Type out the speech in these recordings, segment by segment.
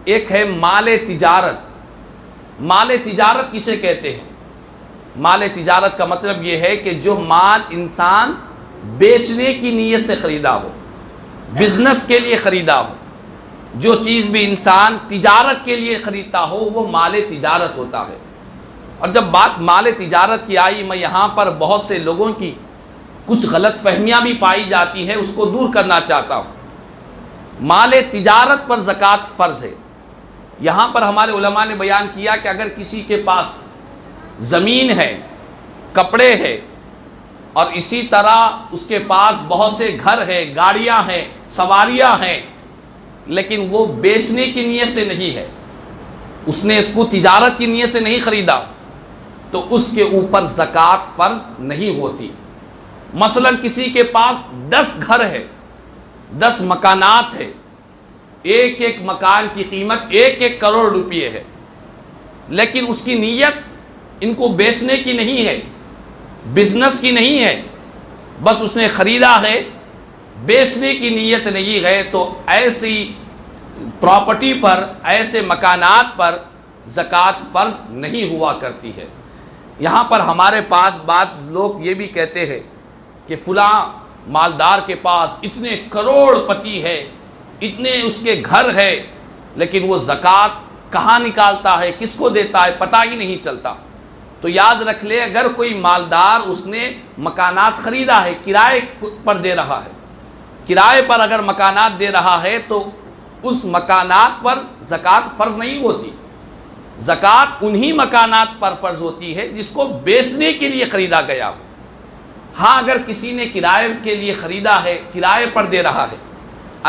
ایک ہے مال تجارت۔ مال تجارت کسے کہتے ہیں؟ مال تجارت کا مطلب یہ ہے کہ جو مال انسان بیچنے کی نیت سے خریدا ہو، بزنس کے لیے خریدا ہو، جو چیز بھی انسان تجارت کے لیے خریدتا ہو وہ مال تجارت ہوتا ہے۔ اور جب بات مال تجارت کی آئی، میں یہاں پر بہت سے لوگوں کی کچھ غلط فہمیاں بھی پائی جاتی ہے، اس کو دور کرنا چاہتا ہوں۔ مال تجارت پر زکوٰۃ فرض ہے۔ یہاں پر ہمارے علماء نے بیان کیا کہ اگر کسی کے پاس زمین ہے، کپڑے ہے، اور اسی طرح اس کے پاس بہت سے گھر ہے، گاڑیاں ہیں، سواریاں ہیں، لیکن وہ بیچنے کی نیت سے نہیں ہے، اس نے اس کو تجارت کی نیت سے نہیں خریدا، تو اس کے اوپر زکوٰۃ فرض نہیں ہوتی۔ مثلا کسی کے پاس 10 گھر ہے، 10 مکانات ہے، ایک ایک مکان کی قیمت 1 کروڑ روپے ہے، لیکن اس کی نیت ان کو بیچنے کی نہیں ہے، بزنس کی نہیں ہے، بس اس نے خریدا ہے، بیچنے کی نیت نہیں ہے، تو ایسی پراپرٹی پر، ایسے مکانات پر زکوٰۃ فرض نہیں ہوا کرتی ہے۔ یہاں پر ہمارے پاس بعض لوگ یہ بھی کہتے ہیں کہ فلاں مالدار کے پاس اتنے کروڑ پتی ہے، اتنے اس کے گھر ہے، لیکن وہ زکوٰۃ کہاں نکالتا ہے، کس کو دیتا ہے، پتہ ہی نہیں چلتا۔ تو یاد رکھ لے، اگر کوئی مالدار اس نے مکانات خریدا ہے، کرائے پر دے رہا ہے، کرائے پر اگر مکانات دے رہا ہے تو اس مکانات پر زکوٰۃ فرض نہیں ہوتی۔ زکوٰۃ انہی مکانات پر فرض ہوتی ہے جس کو بیچنے کے لیے خریدا گیا ہو۔ ہاں اگر کسی نے کرائے کے لیے خریدا ہے، کرائے پر دے رہا ہے،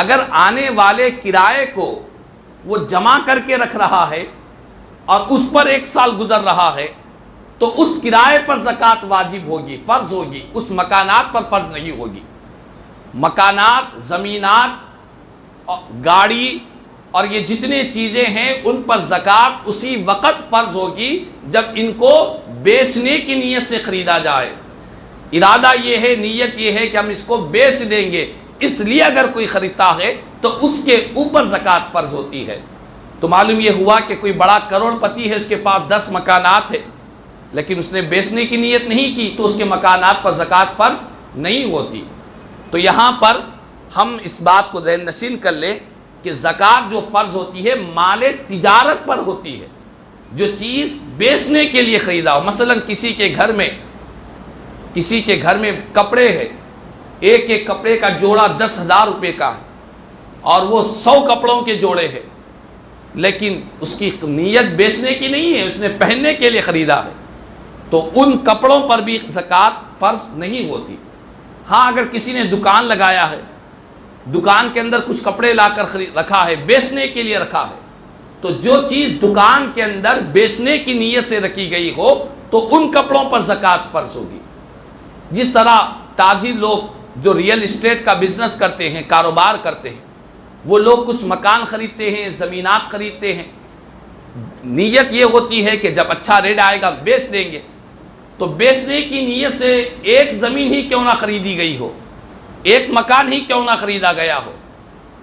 اگر آنے والے کرائے کو وہ جمع کر کے رکھ رہا ہے اور اس پر 1 سال گزر رہا ہے، تو اس کرائے پر زکوٰۃ واجب ہوگی، فرض ہوگی، اس مکانات پر فرض نہیں ہوگی۔ مکانات، زمینات، گاڑی اور یہ جتنے چیزیں ہیں ان پر زکوٰۃ اسی وقت فرض ہوگی جب ان کو بیچنے کی نیت سے خریدا جائے۔ ارادہ یہ ہے، نیت یہ ہے کہ ہم اس کو بیچ دیں گے، اس لیے اگر کوئی خریدتا ہے تو اس کے اوپر زکوٰۃ فرض ہوتی ہے۔ تو معلوم یہ ہوا کہ کوئی بڑا کروڑ پتی ہے، اس کے پاس 10 مکانات ہے، لیکن اس نے بیچنے کی نیت نہیں کی، تو اس کے مکانات پر زکوٰۃ فرض نہیں ہوتی۔ تو یہاں پر ہم اس بات کو ذہن نشین کر لیں کہ زکوٰۃ جو فرض ہوتی ہے مال تجارت پر ہوتی ہے، جو چیز بیچنے کے لیے خریدا ہو۔ مثلا کسی کے گھر میں کپڑے ہے، ایک کپڑے کا جوڑا 10,000 روپے کا ہے، اور وہ 100 کپڑوں کے جوڑے ہیں، لیکن اس کی نیت بیچنے کی نہیں ہے، اس نے پہننے کے لیے خریدا ہے، تو ان کپڑوں پر بھی زکوٰۃ فرض نہیں ہوتی۔ ہاں اگر کسی نے دکان لگایا ہے، دکان کے اندر کچھ کپڑے لا کر رکھا ہے، بیچنے کے لیے رکھا ہے، تو جو چیز دکان کے اندر بیچنے کی نیت سے رکھی گئی ہو تو ان کپڑوں پر زکوٰۃ فرض ہوگی۔ جس طرح تاجر لوگ جو ریئل اسٹیٹ کا بزنس کرتے ہیں، کاروبار کرتے ہیں، وہ لوگ کچھ مکان خریدتے ہیں، زمینات خریدتے ہیں، نیت یہ ہوتی ہے کہ جب اچھا ریٹ آئے گا بیچ دیں گے، تو بیچنے کی نیت سے ایک زمین ہی کیوں نہ خریدی گئی ہو، ایک مکان ہی کیوں نہ خریدا گیا ہو،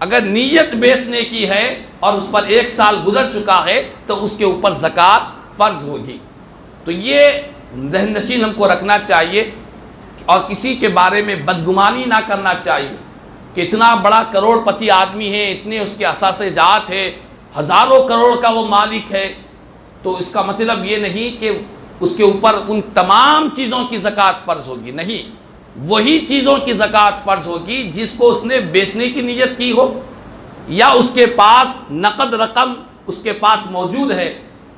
اگر نیت بیچنے کی ہے اور اس پر 1 سال گزر چکا ہے تو اس کے اوپر زکوٰۃ فرض ہوگی۔ تو یہ ذہن نشین ہم کو رکھنا چاہیے، اور کسی کے بارے میں بدگمانی نہ کرنا چاہیے کہ اتنا بڑا کروڑ پتی آدمی ہے، اتنے اس کے اثاثے جات ہے، ہزاروں کروڑ کا وہ مالک ہے، تو اس کا مطلب یہ نہیں کہ اس کے اوپر ان تمام چیزوں کی زکوٰۃ فرض ہوگی۔ نہیں، وہی چیزوں کی زکوٰۃ فرض ہوگی جس کو اس نے بیچنے کی نیت کی ہو، یا اس کے پاس نقد رقم اس کے پاس موجود ہے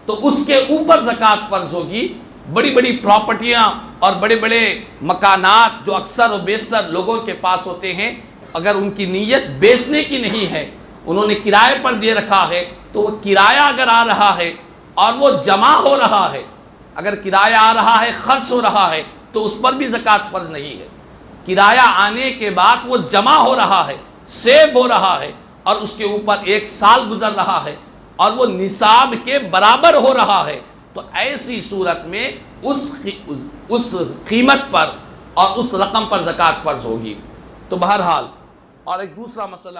تو اس کے اوپر زکوٰۃ فرض ہوگی۔ بڑی بڑی پراپرٹیاں اور بڑے بڑے مکانات جو اکثر و بیشتر لوگوں کے پاس ہوتے ہیں، اگر ان کی نیت بیچنے کی نہیں ہے، انہوں نے کرائے پر دے رکھا ہے، تو وہ کرایہ اگر آ رہا ہے اور وہ جمع ہو رہا ہے، اگر کرایہ آ رہا ہے، خرچ ہو رہا ہے، تو اس پر بھی زکوٰۃ فرض نہیں ہے۔ کرایہ آنے کے بعد وہ جمع ہو رہا ہے، سیو ہو رہا ہے، اور اس کے اوپر 1 سال گزر رہا ہے، اور وہ نصاب کے برابر ہو رہا ہے، تو ایسی صورت میں اس قیمت پر اور اس رقم پر زکوٰۃ فرض ہوگی۔ تو بہرحال، اور ایک دوسرا مسئلہ